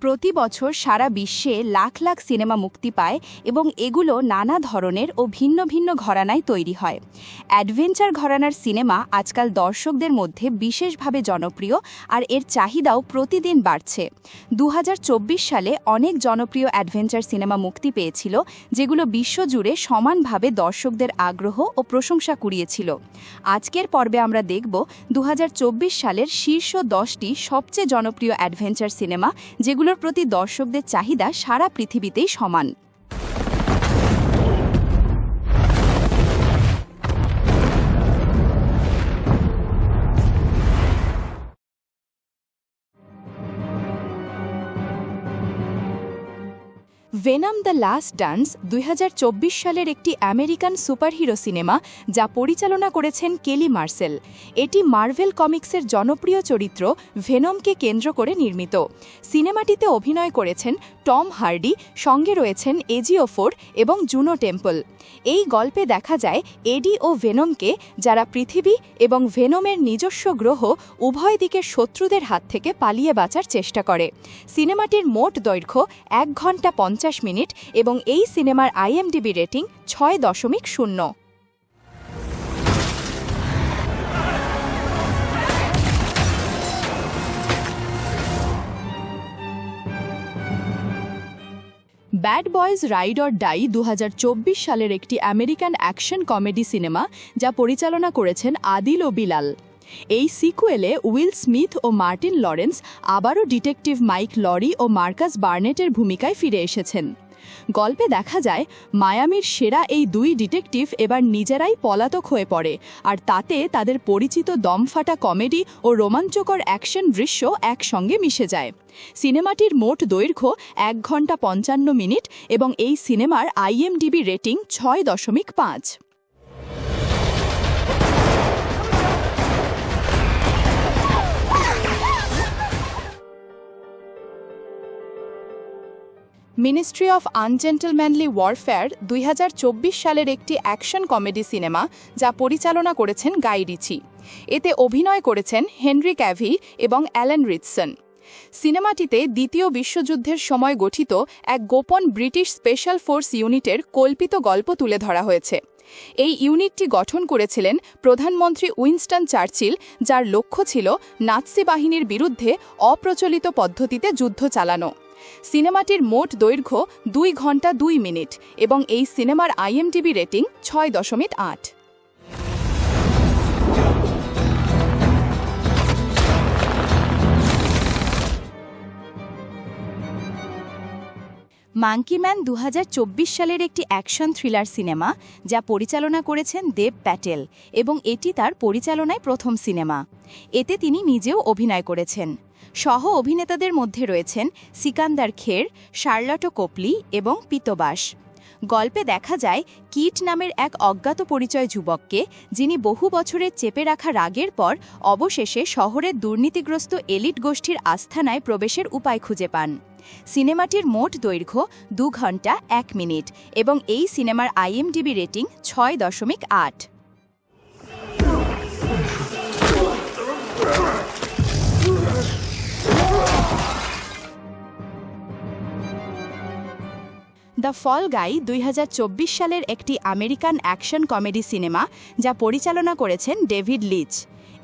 প্রতি বছর সারা বিশ্বে লাখ লাখ সিনেমা মুক্তি পায় এবং এগুলো নানা ধরনের ও ভিন্ন ভিন্ন ঘরানায় তৈরি হয়। অ্যাডভেঞ্চার ঘরানার সিনেমা আজকাল দর্শকদের মধ্যে বিশেষভাবে জনপ্রিয়, আর এর চাহিদাও প্রতিদিন বাড়ছে। 2024 সালে অনেক জনপ্রিয় অ্যাডভেঞ্চার সিনেমা মুক্তি পেয়েছিল, যেগুলো বিশ্বজুড়ে সমানভাবে দর্শকদের আগ্রহ ও প্রশংসা কুড়িয়েছিল। আজকের পর্বে আমরা দেখব 2024 সালের শীর্ষ 10টি সবচেয়ে জনপ্রিয় অ্যাডভেঞ্চার সিনেমা, যেগুলোর প্রতি দর্শকদের চাহিদা সারা পৃথিবীতেই সমান। ভেনম দ্য লাস্ট ডান্স 2024 সালের একটি আমেরিকান সুপারহিরো সিনেমা, যা পরিচালনা করেছেন কেলি মার্সেল। এটি মার্ভেল কমিক্সের জনপ্রিয় চরিত্র ভেনমকে কেন্দ্র করে নির্মিত। সিনেমাটিতে অভিনয় করেছেন টম হার্ডি, সঙ্গে রয়েছেন এজি ওফোর এবং জুনো টেম্পল। এই গল্পে দেখা যায় এডি ও ভেনমকে, যারা পৃথিবী এবং ভেনমের নিজস্ব গ্রহ উভয় দিকের শত্রুদের হাত থেকে পালিয়ে বাঁচার চেষ্টা করে। সিনেমাটির মোট দৈর্ঘ্য 1 ঘন্টা 50 মিনিট এবং এই সিনেমার IMDb rating 6.0। Bad Boys Ride or Die 2024 সালের একটি আমেরিকান অ্যাকশন কমেডি সিনেমা, যা পরিচালনা করেছেন আদিল ও বিলাল। এই সিকুয়েলে উইল স্মিথ ও মার্টিন লরেন্স আবারও ডিটেকটিভ মাইক লরি ও মার্কাস বার্নেটের ভূমিকায় ফিরে এসেছেন। গল্পে দেখা যায় মায়ামির সেরা এই দুই ডিটেকটিভ এবার নিজেরাই পলাতক হয়ে পড়ে, আর তাতে তাদের পরিচিত দমফাটা কমেডি ও রোমাঞ্চকর অ্যাকশন দৃশ্য একসঙ্গে মিশে যায়। সিনেমাটির মোট দৈর্ঘ্য 1 ঘন্টা 55 মিনিট এবং এই সিনেমার IMDb rating 6.5। Ministry of ungentlemanly warfare 2024 সালের একটি অ্যাকশন কমেডি সিনেমা, যা পরিচালনা করেছেন গাই রিচি। এতে অভিনয় করেছেন হেনরি ক্যাভিল এবং অ্যালেন রিচসন। সিনেমাটিতে দ্বিতীয় বিশ্বযুদ্ধের সময় গঠিত এক গোপন ব্রিটিশ স্পেশাল ফোর্স ইউনিটের কল্পিত গল্প তুলে ধরা হয়েছে। এই ইউনিটটি গঠন করেছিলেন প্রধানমন্ত্রী উইনস্টন চার্চিল, যার লক্ষ্য ছিল নাৎসি বাহিনীর বিরুদ্ধে অপ্রচলিত পদ্ধতিতে যুদ্ধ চালানো। সিনেমাটির মোট দৈর্ঘ্য 2 ঘন্টা 2 মিনিট এবং এই সিনেমার আইএমডিবি রেটিং 6.8। মাঙ্কি ম্যান 2024 সালের একটি অ্যাকশন থ্রিলার সিনেমা, যা পরিচালনা করেছেন দেব প্যাটেল এবং এটি তার পরিচালনায় প্রথম সিনেমা। এতে তিনি নিজেও অভিনয় করেছেন। সহ অভিনেতাদের মধ্যে রয়েছেন সিকান্দার খের, শার্লট কোপলি এবং পিতবাস। গল্পে দেখা যায় কিট নামের এক অজ্ঞাত পরিচয় যুবককে, যিনি বহু বছরের চেপে রাখা রাগের পর অবশেষে শহরের দুর্নীতিগ্রস্ত এলিট গোষ্ঠীর আস্থানায় প্রবেশের উপায় খুঁজে পান। সিনেমাটির মোট দৈর্ঘ্য 2 ঘন্টা 1 মিনিট এবং এই সিনেমার আইএমডিবি রেটিং 6.8। দ্য ফল গাই 2024 সালের একটি আমেরিকান অ্যাকশন কমেডি সিনেমা, যা পরিচালনা করেছেন ডেভিড লিচ।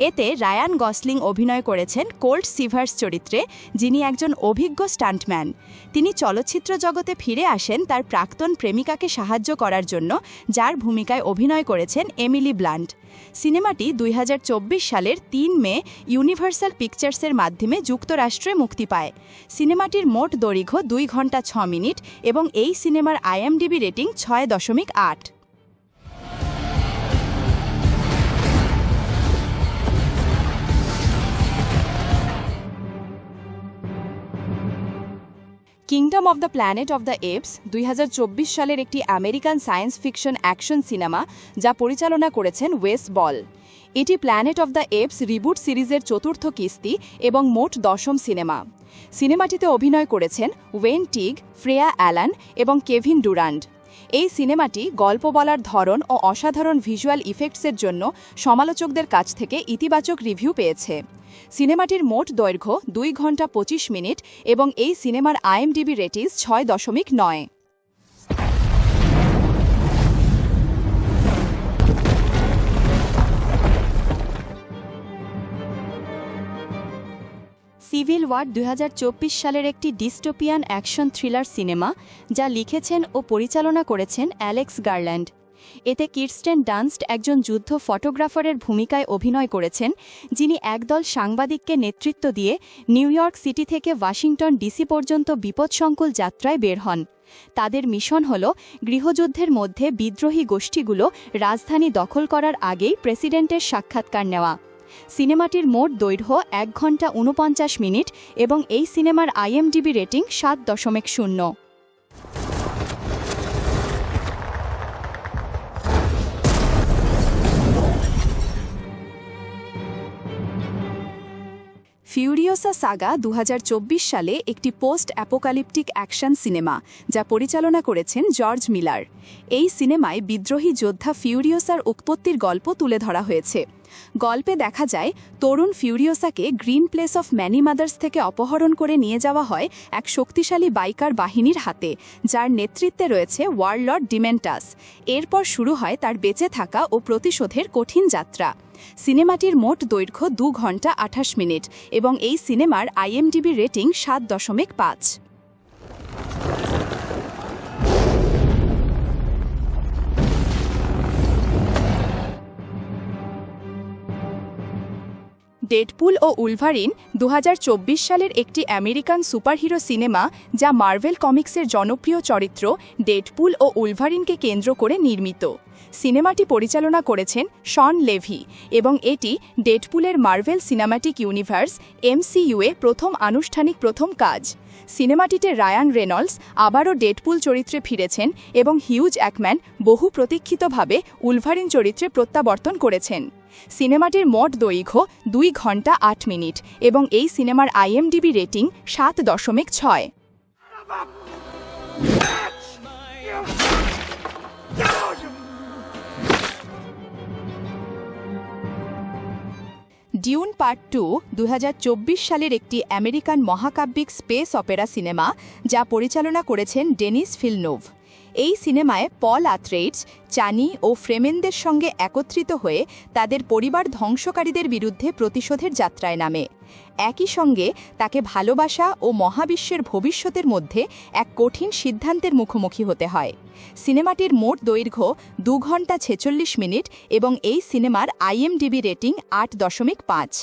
এতে রায়ান গসলিং অভিনয় করেছেন কোল্ট সিভার্স চরিত্রে, যিনি একজন অভিজ্ঞ স্টান্টম্যান। তিনি চলচ্চিত্র জগতে ফিরে আসেন তার প্রাক্তন প্রেমিকাকে সাহায্য করার জন্য, যার ভূমিকায় অভিনয় করেছেন এমিলি ব্লান্ট। সিনেমাটি 2024 সালের 3 মে ইউনিভার্সাল পিকচার্সের মাধ্যমে যুক্তরাষ্ট্রে মুক্তি পায়। সিনেমাটির মোট দৈর্ঘ্য 2 ঘন্টা 6 মিনিট এবং এই সিনেমার IMDb rating 6.8। Kingdom of the planet of the apps 2024 সালের একটি American science fiction action cinema, যা পরিচালনা করেছেন ওয়েস বল। এটি planet of the apps reboot সিরিজের চতুর্থ কিস্তি এবং মোট 10ম সিনেমা। সিনেমাটিতে অভিনয় করেছেন ওয়েন টিগ, ফ্রেয়া অ্যালান এবং কেভিন ডুরান্ড। এই সিনেমাটি গল্প বলার ধরন ও অসাধারণ ভিজুয়াল ইফেক্টসের জন্য সমালোচকদের কাছ থেকে ইতিবাচক রিভিউ পেয়েছে। সিনেমাটির মোট দৈর্ঘ্য 2 ঘন্টা 25 মিনিট এবং এই সিনেমার IMDb রেটিংস 6.9। সিভিল ওয়ার 2024 সালের একটি ডিস্টোপিয়ান অ্যাকশন থ্রিলার সিনেমা, যা লিখেছেন ও পরিচালনা করেছেন অ্যালেক্স গারল্যান্ড। এতে কিরস্টেন ডানস্ট একজন যুদ্ধ ফটোগ্রাফারের ভূমিকায় অভিনয় করেছেন, যিনি একদল সাংবাদিককে নেতৃত্ব দিয়ে নিউ ইয়র্ক সিটি থেকে ওয়াশিংটন ডিসি পর্যন্ত বিপদসংকুল যাত্রায় বের হন। তাদের মিশন হল গৃহযুদ্ধের মধ্যে বিদ্রোহী গোষ্ঠীগুলো রাজধানী দখল করার আগেই প্রেসিডেন্টের সাক্ষাৎকার নেওয়া। সিনেমাটির মোট দৈর্ঘ্য 1 ঘন্টা 49 মিনিট এবং এই সিনেমার IMDb রেটিং 7.0। ফিউরিওসা সাগা 2024 সালে একটি পোস্ট অ্যাপোকালিপটিক অ্যাকশন সিনেমা, যা পরিচালনা করেছেন জর্জ মিলার। এই সিনেমায় বিদ্রোহী যোদ্ধা ফিউরিওসার উৎপত্তির গল্প তুলে ধরা হয়েছে। গল্পে দেখা যায় তরুণ ফিউরিওসাকে green place of many mothers থেকে অপহরণ করে নিয়ে যাওয়া হয় এক শক্তিশালী বাইকার বাহিনীর হাতে, যার নেতৃত্বে রয়েছে ওয়ারলর্ড ডিমেন্টাস। এরপর শুরু হয় তার বেঁচে থাকা ও প্রতিশোধের কঠিন যাত্রা। সিনেমাটির মোট দৈর্ঘ্য 2 ঘন্টা 28 মিনিট এবং এই সিনেমার IMDb রেটিং 7.5। ডেডপুল ও উলভারিন 2024 সালের একটি আমেরিকান সুপারহিরো সিনেমা, যা মার্ভেল কমিক্সের জনপ্রিয় চরিত্র ডেডপুল ও উলভারিনকে কেন্দ্র করে নির্মিত। সিনেমাটি পরিচালনা করেছেন শন লেভি এবং এটি ডেডপুলের মার্ভেল সিনেম্যাটিক ইউনিভার্স MCU-এ প্রথম আনুষ্ঠানিক কাজ। সিনেমাটিতে রায়ান রেনল্ডস আবারও ডেডপুল চরিত্রে ফিরেছেন এবং হিউজ জ্যাকম্যান বহু প্রতীক্ষিতভাবে উলভারিন চরিত্রে প্রত্যাবর্তন করেছেন। সিনেমাটির মোট দৈর্ঘ্য 2 ঘন্টা 8 মিনিট এবং এই সিনেমার IMDb রেটিং 7.6। ডিউন পার্ট 2 2024 সালের একটি আমেরিকান মহাকাব্যিক স্পেস অপেরা সিনেমা, যা পরিচালনা করেছেন ডেনিস ভিলনোভ। এই সিনেমায় পল আথরেইডস চানি ও ফ্রেমেনদের সঙ্গে একত্রিত হয়ে তাদের পরিবার ধ্বংসকারীদের বিরুদ্ধে প্রতিশোধের যাত্রায় নামে। একই সঙ্গে তাকে ভালোবাসা ও মহাবিশ্বের ভবিষ্যতের মধ্যে এক কঠিন সিদ্ধান্তের মুখোমুখি হতে হয়। সিনেমাটির মোট দৈর্ঘ্য 2 ঘন্টা 46 মিনিট এবং এই সিনেমার IMDb রেটিং 8.5।